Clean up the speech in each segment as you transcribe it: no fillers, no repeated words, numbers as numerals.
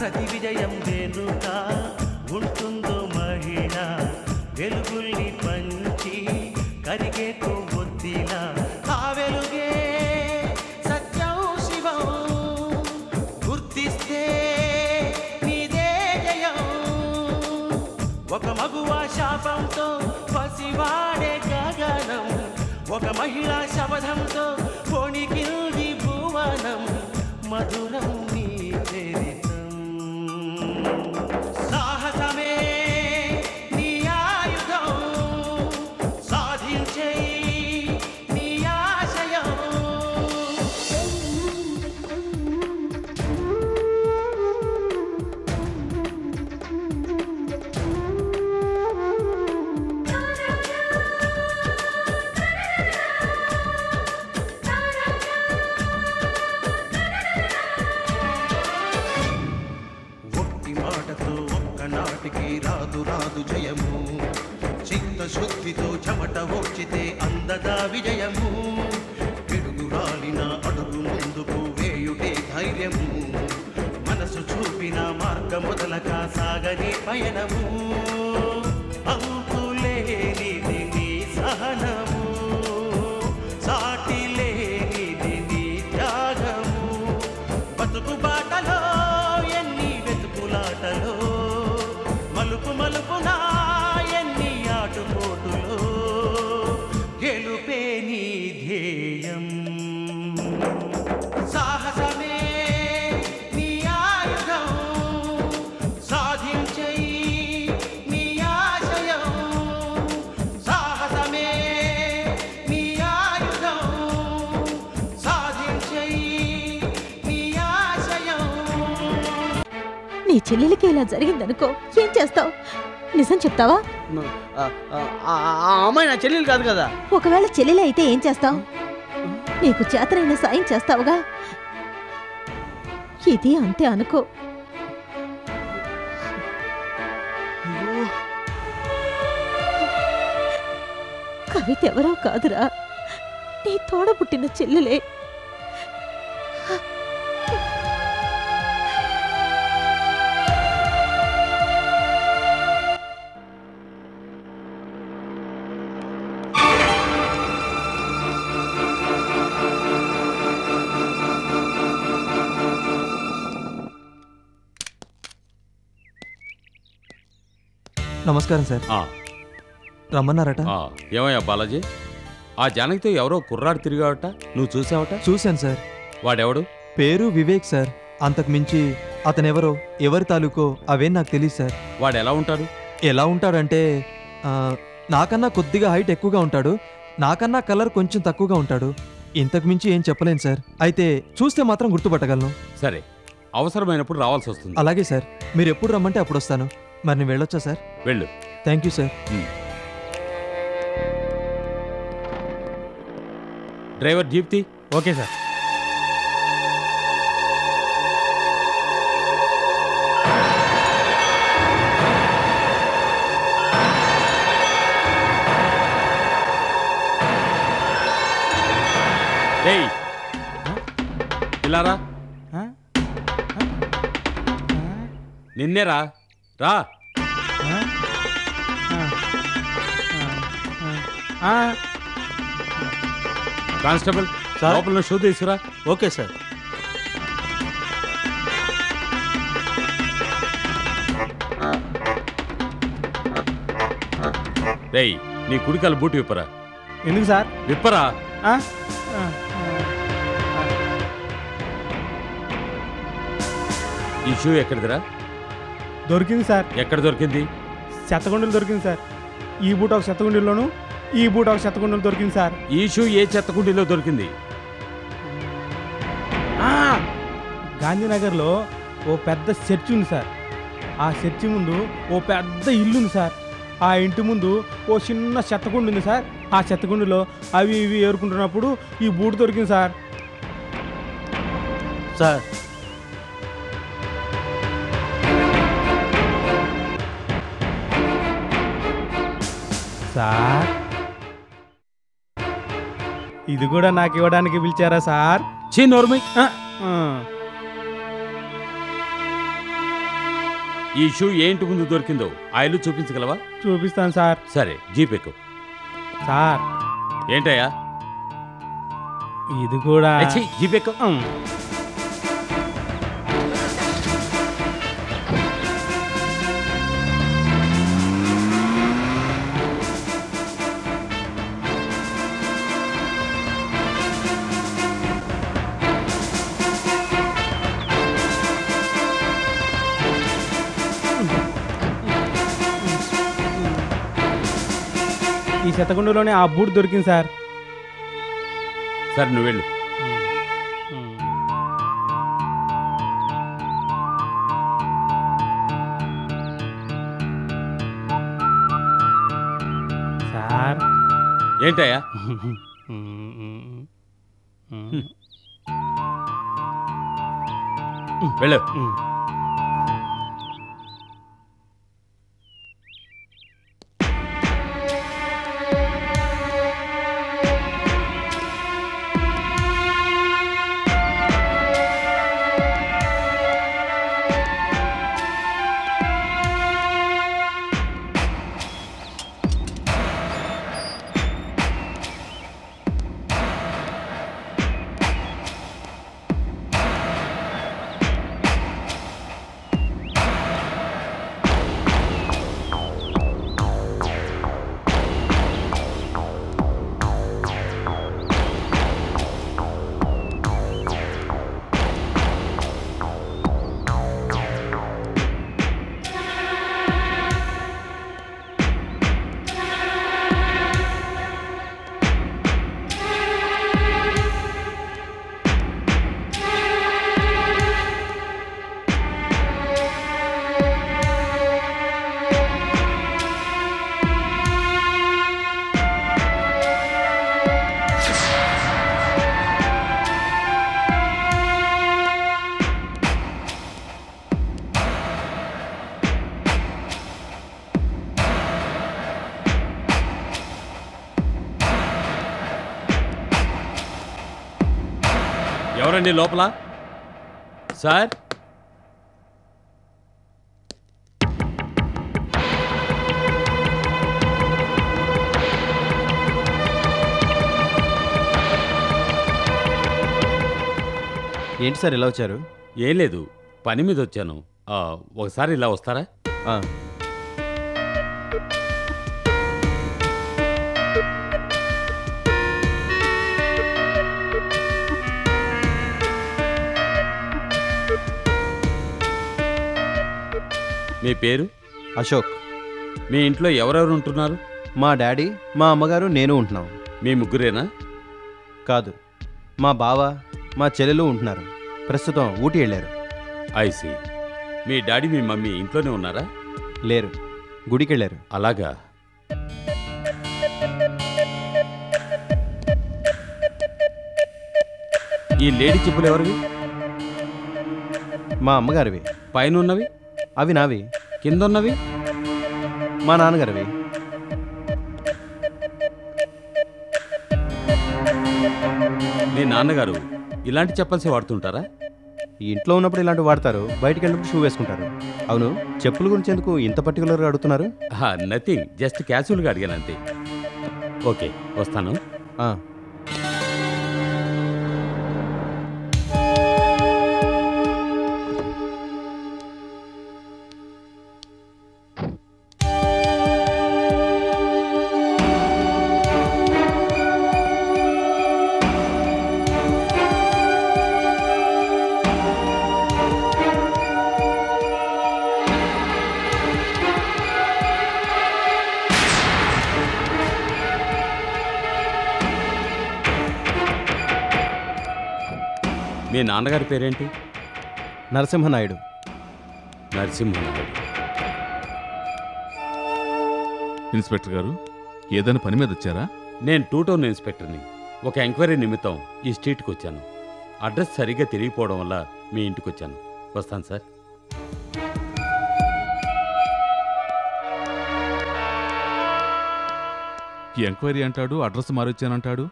ప్రతి విజయం వెనుక ఉంటుందో మహిళ వెలుగుల్ని పంచి కరిగే కొవ్వొత్తిలా ఆ వెలుగే సత్యం శివం గుర్తిస్తే నీదే జయం ఒక మగువ శాపంతో పసివాడే గగనం ఒక మహిళా శపథంతో పొణికిల్ది భువనం మధురం నీ చరితం సాహసమే నీ ఆయుధం సాధించే నీ ఆశయం రాదు రాదు జయము చిత్తశుద్ధితో చెమట ఓర్చితే అందదా విజయము పిడుగు రాలిన అడుగు ముందుకు వేయుటే ధైర్యము మనసు చూపిన మార్గం మొదలక సాగని పయనము అంతులేనిది నీ సహనము సాటి లేనిది నీ త్యాగము బతుకు బాటలో ఎన్ని వెతుకులాటలో మలుపు మలుపునా ఎన్ని ఆటుపోటులో గెలుపే నీ ధ్యేయం సాహసమే నీ ఆయుధం సాధించే నీ ఆశయం సాహసమే నీ ఆయుధం సాధించే నీ ఆశయం నీ చెల్లెలికి ఇలా జరిగిందనుకో ఏం చేస్తావు? నిజం చెప్తావా? అమ్మాయి నా చెల్లెలు కాదు కదా. ఒకవేళ చెల్లెలి అయితే ఏం చేస్తావు? నీకు చేతనైన సాయం చేస్తావుగా. ఇది అంతే అనుకో. కవిత ఎవరో కాదురా, నీ తోడబుట్టిన చెల్లెలే. నమస్కారం సార్. రమ్మన్నారట. ఏమయ్యా బాలాజీ, ఆ జానకితో ఎవరో కుర్రాడు తిరిగావట, నువ్వు చూసావట? చూశాను సార్. వాడెవడు? పేరు వివేక్ సార్. అంతకు మించి అతనెవరో ఎవరి తాలూకో అవేం నాకు తెలియదు సార్. వాడు ఎలా ఉంటాడు? ఎలా ఉంటాడంటే నాకన్నా కొద్దిగా హైట్ ఎక్కువగా ఉంటాడు, నాకన్నా కలర్ కొంచెం తక్కువగా ఉంటాడు. ఇంతకు మించి ఏం చెప్పలేను సార్. అయితే చూస్తే మాత్రం గుర్తుపట్టగలను. సరే, అవసరమైనప్పుడు రావాల్సి వస్తుంది. అలాగే సార్, మీరు ఎప్పుడు రమ్మంటే అప్పుడు వస్తాను. మరి నేను వెళ్ళొచ్చా సార్? వెళ్ళు. Thank you sir. డ్రైవర్ జీప్తి. Okay sir. ఇలారా, నిన్నేరా, రా. కానిస్టేబుల్, లోపల షూ తీసుకురా. Okay sir. రేయ్, నీ కుడికాలు బూటి విప్పరా. ఎందుకు సార్? విప్పరా. ఈ షూ ఎక్కడిదిరా? దొరికింది సార్. ఎక్కడ దొరికింది? చెత్తగుండలు దొరికింది సార్. ఈ బూట ఒక చెత్తగుండీలోను, ఈ బూట ఒక చెత్తగుండలు దొరికింది సార్. ఈ షూ ఏ చెత్తకుండీలో దొరికింది? గాంధీనగర్లో ఓ పెద్ద చర్చి ఉంది సార్. ఆ చర్చి ముందు ఓ పెద్ద ఇల్లు ఉంది సార్. ఆ ఇంటి ముందు ఓ చిన్న చెత్తగుండు ఉంది సార్. ఆ చెత్తగుండులో అవి ఇవి ఏరుకుంటున్నప్పుడు ఈ బూట్ దొరికింది సార్. సార్ సార్ ఇది కూడా నాకు ఇవ్వడానికి పిలిచారా సార్? చీ నోర్మై. ఈ షూ ఏ ఇంటి ముందు దొరికిందో ఆ ఇల్లు చూపించగలవా? చూపిస్తాను సార్. సరే, జీప్ ఎక్కు. సార్ ఏంటయ్యా? ఇది కూడా జీప్ ఎక్కు. ఈ శతగుండులోనే ఆ బూట్ దొరికింది సార్. సరే, నువ్వు వెళ్ళు. సార్ ఏంటయ్యా? వెళ్ళు. ఎవరండి లోపల? సార్, ఏంటి సార్ ఇలా వచ్చారు? ఏం లేదు, పని మీద వచ్చాను. ఒకసారి ఇలా వస్తారా? మీ పేరు? అశోక్. మీ ఇంట్లో ఎవరెవరు ఉంటున్నారు? మా డాడీ, మా అమ్మగారు, నేను ఉంటున్నాం. మీ ముగ్గురేనా? కాదు, మా బావ, మా చెల్లెలు ఉంటున్నారు. ప్రస్తుతం ఊటీ వెళ్ళారు. ఐసి. మీ డాడీ మీ మమ్మీ ఇంట్లోనే ఉన్నారా? లేరు, గుడికి వెళ్ళారు. అలాగా. ఈ లేడీ చెప్పులు ఎవరివి? మా అమ్మగారివి. పైన ఉన్నవి? అవి నావి. కింద ఉన్నవి? మా నాన్నగారివి. మీ నాన్నగారు ఇలాంటి చెప్పల్సే వాడుతుంటారా? ఇంట్లో ఉన్నప్పుడు ఇలాంటివి వాడతారు, బయటికి వెళ్ళినప్పుడు షూ వేసుకుంటారు. అవును, చెప్పుల గురించి ఎందుకు ఇంత పర్టికులర్గా అడుగుతున్నారు? నథింగ్, జస్ట్ క్యాజువల్గా అడిగాను అంతే. ఓకే, వస్తాను. మీ నాన్నగారి పేరేంటి? నరసింహనాయుడు. నరసింహనాయుడు. ఇన్స్పెక్టర్ గారు, ఏదైనా పని మీద వచ్చారా? నేను 2 టౌన్ ఇన్స్పెక్టర్ని. ఒక ఎంక్వైరీ నిమిత్తం ఈ స్ట్రీట్కి వచ్చాను. అడ్రస్ సరిగ్గా తెలియకపోవడం వల్ల మీ ఇంటికి వచ్చాను. వస్తాను సార్. ఎంక్వైరీ అంటాడు, అడ్రస్ మారొచ్చానంటాడు.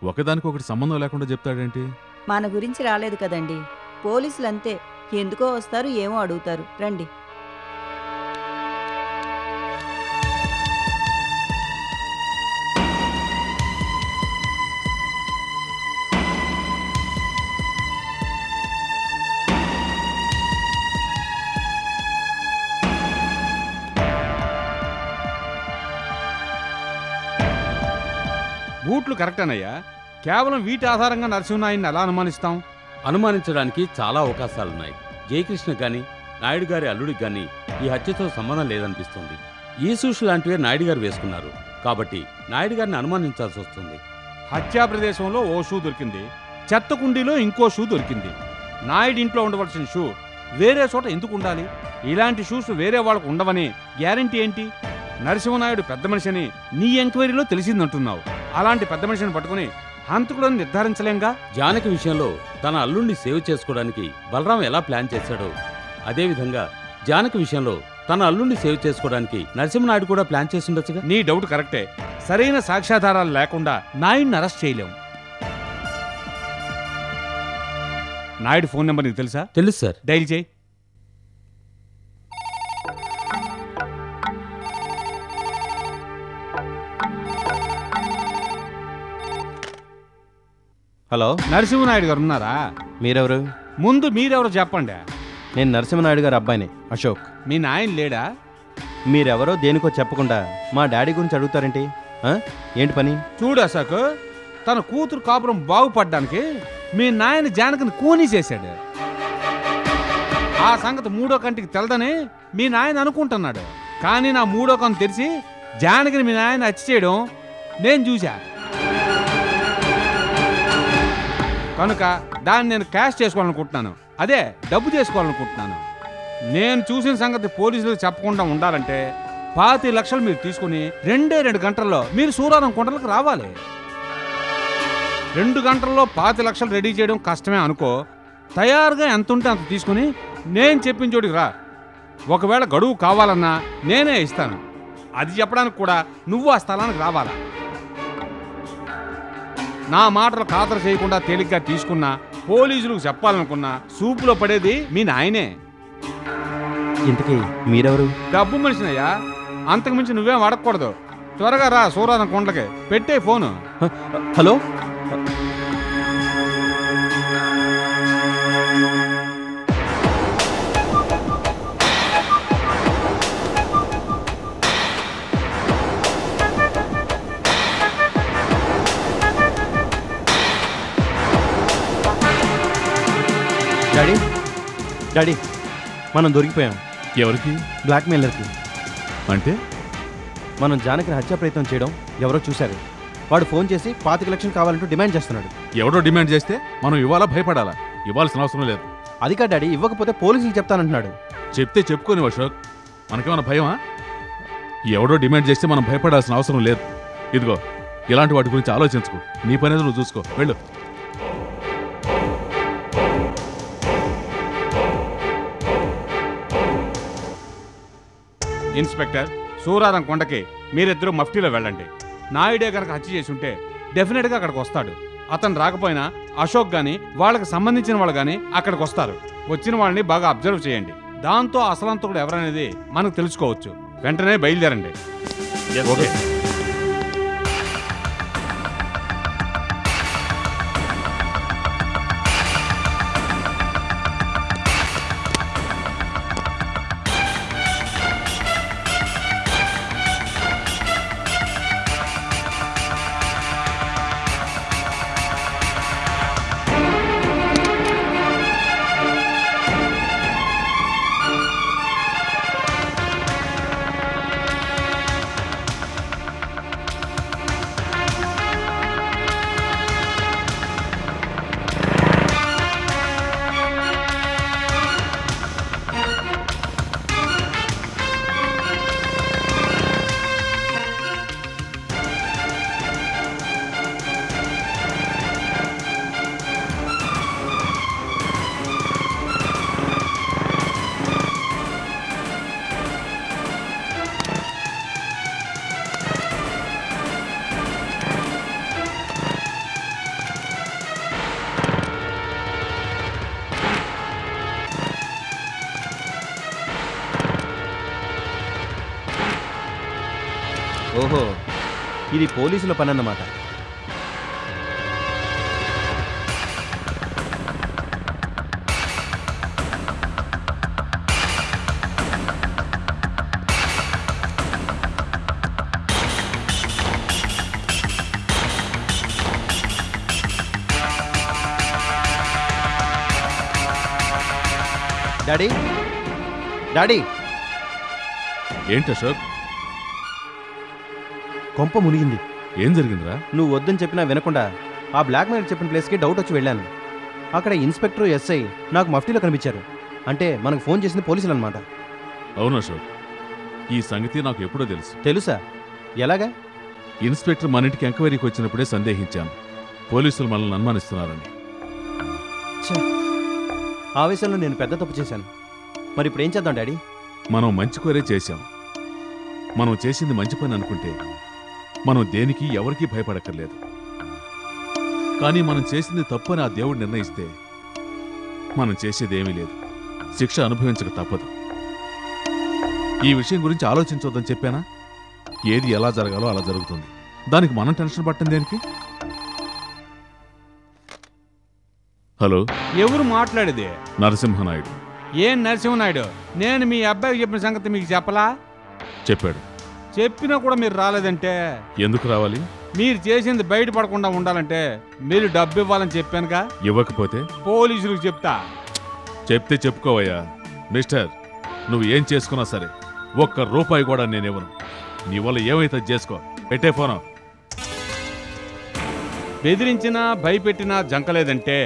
ఒకదానికొకటి సంబంధం లేకుండా చెప్తాడేంటి? మన గురించి రాలేదు కదండి. పోలీసులంతే, ఎందుకో వస్తారు, ఏమో అడుగుతారు. రండి. బూట్లు కరెక్టేనయ్యా. కేవలం వీటి ఆధారంగా నరసింహనాయుడిని ఎలా అనుమానిస్తాం? అనుమానించడానికి చాలా అవకాశాలున్నాయి. జయకృష్ణ గాని నాయుడు గారి అల్లుడికి గాని ఈ హత్యతో సంబంధం లేదనిపిస్తుంది. ఈ సూష్ లాంటివే నాయుడు గారు వేసుకున్నారు కాబట్టి నాయుడు గారిని అనుమానించాల్సి వస్తుంది. హత్యా ప్రదేశంలో ఓ షూ దొరికింది, చెత్త కుండీలో ఇంకో షూ దొరికింది. నాయుడు ఇంట్లో ఉండవలసిన షూ వేరే చోట ఎందుకు ఉండాలి? ఇలాంటి షూస్ వేరే వాళ్ళకు ఉండవని గ్యారంటీ ఏంటి? నరసింహనాయుడు పెద్ద మనిషిని నీ ఎంక్వైరీలో తెలిసిందంటున్నావు. అలాంటి పెద్ద మనిషిని పట్టుకుని హంతకులను నిర్ధారించలేంగా. జానకి విషయంలో తన అల్లుడిని సేవ్ చేసుకోవడానికి బలరాం ఎలా ప్లాన్ చేశాడో అదేవిధంగా జానకి విషయంలో తన అల్లుడిని సేవ్ చేసుకోవడానికి నరసింహనాయుడు కూడా ప్లాన్ చేస్తుండొచ్చుగా. నీ డౌట్ కరెక్టే. సరైన సాక్ష్యాధారాలు లేకుండా నాయుడిని అరెస్ట్ చేయలేం. నాయుడు ఫోన్ నెంబర్ నీకు తెలుసా? తెలుసు సార్. డైల్ చేయి. హలో, నరసింహనాయుడు గారు ఉన్నారా? మీరెవరు? ముందు మీరెవరో చెప్పండి. నేను నరసింహనాయుడు గారు అబ్బాయిని, అశోక్. మీ నాయన లేడా? మీరెవరో దేనికో చెప్పకుండా మా డాడీ గురించి అడుగుతారేంటి? ఏంటి పని? చూడు అశోక్, తన కూతురు కాపురం బాగుపడ్డానికి మీ నాయన జానకిని కూనీ చేశాడు. ఆ సంగతి మూడో కంటికి తెలదని మీ నాయన అనుకుంటున్నాడు. కానీ నా మూడో కంటి తెరిచి జానకిని మీ నాయన హత్య చేయడం నేను చూశా. కనుక దాన్ని నేను క్యాష్ చేసుకోవాలనుకుంటున్నాను. అదే డబ్బు చేసుకోవాలనుకుంటున్నాను. నేను చూసిన సంగతి పోలీసులకు చెప్పకుండా ఉండాలంటే 25 లక్షలు మీరు తీసుకుని 2 గంటల్లో మీరు సూరారం కొండలకు రావాలి. 2 గంటల్లో 25 లక్షలు రెడీ చేయడం కష్టమే అనుకో. తయారుగా ఎంత ఉంటే అంత తీసుకుని నేను చెప్పిన చోటికి రా. ఒకవేళ గడువు కావాలన్నా నేనే ఇస్తాను. అది చెప్పడానికి కూడా నువ్వు ఆ స్థలానికి రావాలా. నా మాటలు ఖాతరు చేయకుండా తేలిగ్గా తీసుకున్నా, పోలీసులకు చెప్పాలనుకున్నా సూపులో పడేది మీ నాయనే. ఇంతకీ మీరెవరు? డబ్బు మనిషినయ్యా, అంతకుమించి నువ్వేం అడగకూడదు. త్వరగా రా సూరారం కొండలకి. పెట్టే ఫోను. హలో, డాడీ డాడీ మనం దొరికిపోయాం. ఎవరికి? బ్లాక్మెయిలర్కి. అంటే మనం జానకిని హత్యా ప్రయత్నం చేయడం ఎవరో చూశారు. వాడు ఫోన్ చేసి 25 లక్షలు కావాలంటూ డిమాండ్ చేస్తున్నాడు. ఎవడో డిమాండ్ చేస్తే మనం ఇవ్వాలా, భయపడాలా? ఇవ్వాల్సిన అవసరం లేదు. అది కా డాడీ, ఇవ్వకపోతే పోలీసులు చెప్తానంటున్నాడు. చెప్తే చెప్పుకొని అశోక్, మనకేమన్నా భయమా? ఎవడో డిమాండ్ చేస్తే మనం భయపడాల్సిన అవసరం లేదు. ఇదిగో ఇలాంటి వాటి గురించి ఆలోచించుకో. నీ పని నువ్వు చూసుకో. వెళ్ళు. ఇన్స్పెక్టర్, సూరారం కొండకి మీరిద్దరూ మఫ్టీలో వెళ్ళండి. నాయుడే కనుక హత్య చేసి ఉంటే డెఫినెట్గా అక్కడికి వస్తాడు. అతను రాకపోయినా అశోక్ గాని వాళ్ళకి సంబంధించిన వాళ్ళు గాని అక్కడికి వస్తారు. వచ్చిన వాళ్ళని బాగా అబ్జర్వ్ చేయండి. దాంతో అసలంతకుడు ఎవరనేది మనకు తెలుసుకోవచ్చు. వెంటనే బయలుదేరండి. ఓకే. ఓహో, ఇది పోలీసుల పని అన్నమాట. డాడీ డాడీ ఏంటి అశోక్? కొంప మునిగింది. ఏం జరిగిందిరా? నువ్వు వద్దని చెప్పినా వినకుండా ఆ బ్లాక్ మ్యాన్ చెప్పిన ప్లేస్కి డౌట్ వచ్చి వెళ్ళాను. అక్కడ ఇన్స్పెక్టర్ ఎస్ఐ నాకు మఫ్టీలో కనిపించారు. అంటే మనకు ఫోన్ చేసింది పోలీసులు అనమాట. అవును అశోక్, ఈ సంగతి నాకు ఎప్పుడో తెలుసు. తెలుసా? ఎలాగా? ఇన్స్పెక్టర్ మన ఇంటికి ఎంక్వైరీకి వచ్చినప్పుడే సందేహించాను పోలీసులు మనల్ని అనుమానిస్తున్నారని. ఆవేశంలో నేను పెద్ద తప్పు చేశాను. మరి ఇప్పుడు ఏం చేద్దాం డాడీ? మనం మంచి కోరే చేశాం. మనం చేసింది మంచి పని అనుకుంటే మనం దేనికి ఎవరికీ భయపడక్కర్లేదు. కానీ మనం చేసింది తప్పు అని ఆ దేవుడు నిర్ణయిస్తే మనం చేసేదేమీ లేదు. శిక్ష అనుభవించక తప్పదు. ఈ విషయం గురించి ఆలోచించొద్దని చెప్పానా? ఏది ఎలా జరగాలో అలా జరుగుతుంది. దానికి మనం టెన్షన్ పట్టం దేనికి? హలో, ఎవరు మాట్లాడేది? నరసింహనాయుడు. ఏం నరసింహనాయుడు? నేను మీ అబ్బాయికి చెప్పిన సంగతి మీకు చెప్పలా? చెప్పాడు. చెప్పినా కూడా మీరు రాలేదంటే ఎందుకు రావాలి? మీరు చేసింది బయటపడకుండా ఉండాలంటే మీరు డబ్బు ఇవ్వాలని చెప్పానుగా. ఇవ్వకపోతే పోలీసులకు చెప్తా. చెప్తే చెప్పుకోవయ్యా. మిస్టర్, నువ్వు ఏం చేసుకున్నా సరే ఒక్క రూపాయి కూడా నేనివ్వను. నీ వల్ల ఏమైతే చేసుకో. పెట్టే ఫోను. బెదిరించినా భయపెట్టినా జంకలేదంటే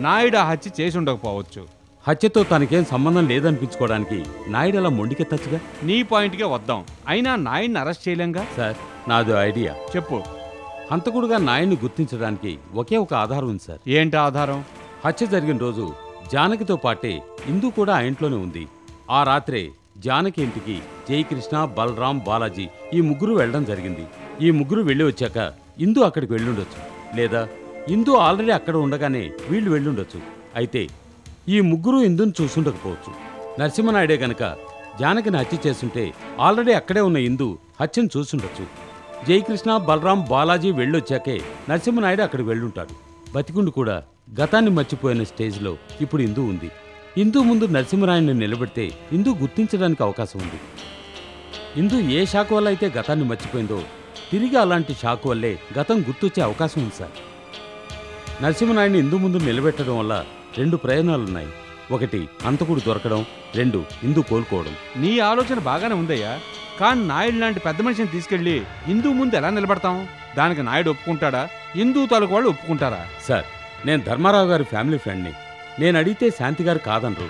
నాయుడు ఆ హత్య చేసి ఉండకపోవచ్చు. హత్యతో తనకేం సంబంధం లేదనిపించుకోవడానికి నాయుడు అలా మొండికెత్తచ్చుగా. నీ పాయింట్కే వద్దాం. అయినా నాయుడిని అరెస్ట్ చేయలేంగా. సార్, నాదో ఐడియా. చెప్పు. హంతకుడుగా నాయుడిని గుర్తించడానికి ఒకే ఒక ఆధారం ఉంది సార్. ఏంటి ఆధారం? హత్య జరిగిన రోజు జానకితో పాటే ఇందు కూడా ఆ ఇంట్లోనే ఉంది. ఆ రాత్రే జానకి ఇంటికి జయకృష్ణ, బలరాం, బాలాజీ ఈ ముగ్గురు వెళ్ళడం జరిగింది. ఈ ముగ్గురు వెళ్ళి వచ్చాక ఇందు అక్కడికి వెళ్ళుండొచ్చు, లేదా ఇందు ఆల్రెడీ అక్కడ ఉండగానే వీళ్ళు వెళ్ళుండొచ్చు. అయితే ఈ ముగ్గురు ఇందును చూసుండకపోవచ్చు. నరసింహనాయుడే గనక జానకిని హత్య చేస్తుంటే ఆల్రెడీ అక్కడే ఉన్న ఇందు హత్యను చూసుండొచ్చు. జయకృష్ణ, బలరాం, బాలాజీ వెళ్ళొచ్చాకే నరసింహనాయుడు అక్కడికి వెళ్ళుంటాడు. బతికుండు కూడా గతాన్ని మర్చిపోయిన స్టేజ్లో ఇప్పుడు ఇందు ఉంది. ఇందు ముందు నరసింహనాయుడిని నిలబెడితే ఇందు గుర్తించడానికి అవకాశం ఉంది. ఇందు ఏ షాక్ వల్ల అయితే గతాన్ని మర్చిపోయిందో తిరిగి అలాంటి షాక్ వల్లే గతం గుర్తొచ్చే అవకాశం ఉంది సార్. నరసింహనాయుడిని ఇందు ముందు నిలబెట్టడం వల్ల రెండు ప్రయోజనాలున్నాయి. ఒకటి, హంతకుడు దొరకడం. రెండు, ఇందు కోలుకోవడం. నీ ఆలోచన బాగానే ఉందయ్యా. కానీ నాయుడు లాంటి పెద్ద మనిషిని తీసుకెళ్లి హిందూ ముందు ఎలా నిలబడతాం? దానికి నాయుడు ఒప్పుకుంటాడా? హిందూ తాలూకు వాళ్ళు ఒప్పుకుంటారా? సార్, నేను ధర్మారావు గారి ఫ్యామిలీ ఫ్రెండ్ని. నేను అడిగితే శాంతి గారు కాదనరు.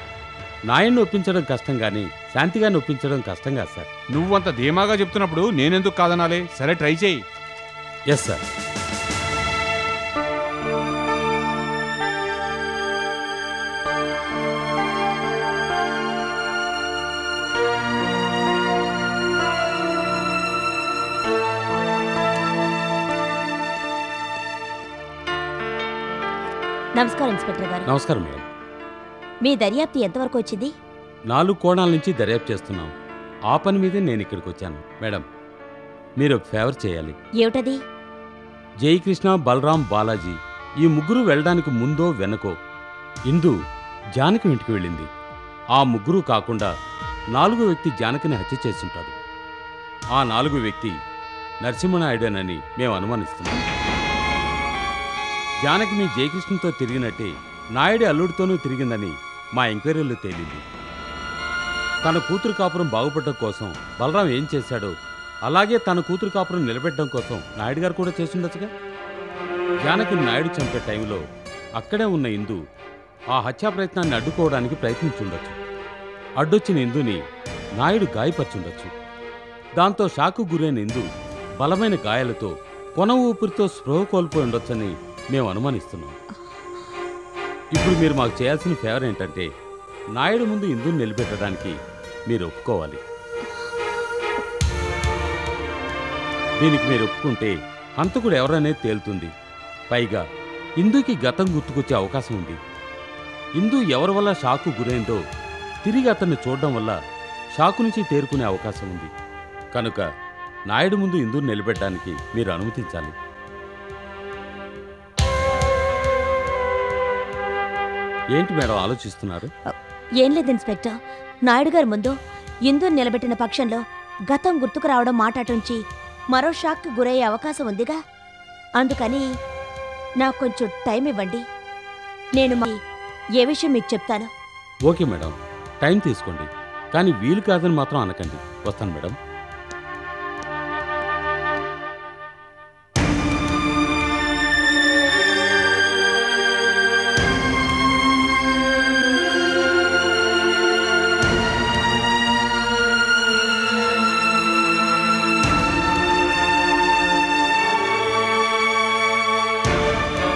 నాయుడిని ఒప్పించడం కష్టం కానీ శాంతి గారిని ఒప్పించడం కష్టం కాదు సార్. నువ్వంత ధీమాగా చెప్తున్నప్పుడు నేనెందుకు కాదనాలి? సరే, ట్రై చేయి. Yes sir. నమస్కారం ఇన్స్పెక్టర్ గారు. నమస్కారం మేడం. మీ దర్యాప్తు ఎంతవరకు వచ్చింది? 4 కోణాల నుంచి దర్యాప్తు చేస్తున్నాం. ఆ పని మీదే నేను ఇక్కడికి వచ్చాను. మేడం, మీరు ఒక ఫేవర్ చేయాలి. ఏమిటది? జయకృష్ణ, బలరాం, బాలాజీ ఈ ముగ్గురు వెళ్ళడానికి ముందో వెనకో ఇందు జానకి ఇంటికి వెళ్ళింది. ఆ ముగ్గురు కాకుండా 4వ వ్యక్తి జానకిని హత్య చేస్తుంటాడు. ఆ 4వ వ్యక్తి నరసింహనాయుడేనని మేము అనుమానిస్తున్నాం. జానకి మీ జయకృష్ణతో తిరిగినట్టే నాయుడి అల్లుడితోనూ తిరిగిందని మా ఎంక్వైరీలో తేలింది. తన కూతురు కాపురం బాగుపడడం కోసం బలరాం ఏం చేశాడో అలాగే తన కూతురు కాపురం నిలబెట్టడం కోసం నాయుడు గారు కూడా చేస్తుండొచ్చుగా. జానకిని నాయుడు చంపే టైంలో అక్కడే ఉన్న ఇందు ఆ హత్యా ప్రయత్నాన్ని అడ్డుకోవడానికి ప్రయత్నించుండొచ్చు. అడ్డొచ్చిన ఇందుని నాయుడు గాయపరచుండొచ్చు. దాంతో షాకు గురైన ఇందు బలమైన గాయాలతో కొన ఊపిరితో స్పృహ కోల్పోయి ఉండొచ్చని మేము అనుమానిస్తున్నాం. ఇప్పుడు మీరు మాకు చేయాల్సిన ఫేవర్ ఏంటంటే నాయుడు ముందు ఇందుని నిలబెట్టడానికి మీరు ఒప్పుకోవాలి. దీనికి మీరు ఒప్పుకుంటే హంతకుడు ఎవరనేది తేలుతుంది. పైగా ఇందుకి గతం గుర్తుకొచ్చే అవకాశం ఉంది. ఇందు ఎవరి వల్ల షాకు గురైందో తిరిగి అతన్ని చూడడం వల్ల షాకు నుంచి తేరుకునే అవకాశం ఉంది. కనుక నాయుడు ముందు ఇందుని నిలబెట్టడానికి మీరు అనుమతించాలి. ఏంటి మేడం ఆలోచిస్తున్నారు? ఏం లేదు ఇన్స్పెక్టర్. నాయుడు గారి ముందు ఇందుని నిలబెట్టిన పక్షంలో గతం గుర్తుకు రావడం మాటాటుంచి మరో షాక్కి గురయ్యే అవకాశం ఉందిగా. అందుకని నాకు కొంచెం టైం ఇవ్వండి. నేను ఏ విషయం మీకు చెప్తాను. ఓకే మేడం, టైం తీసుకోండి, కానీ వీలు కాదని మాత్రం అనకండి. వస్తాను మేడం.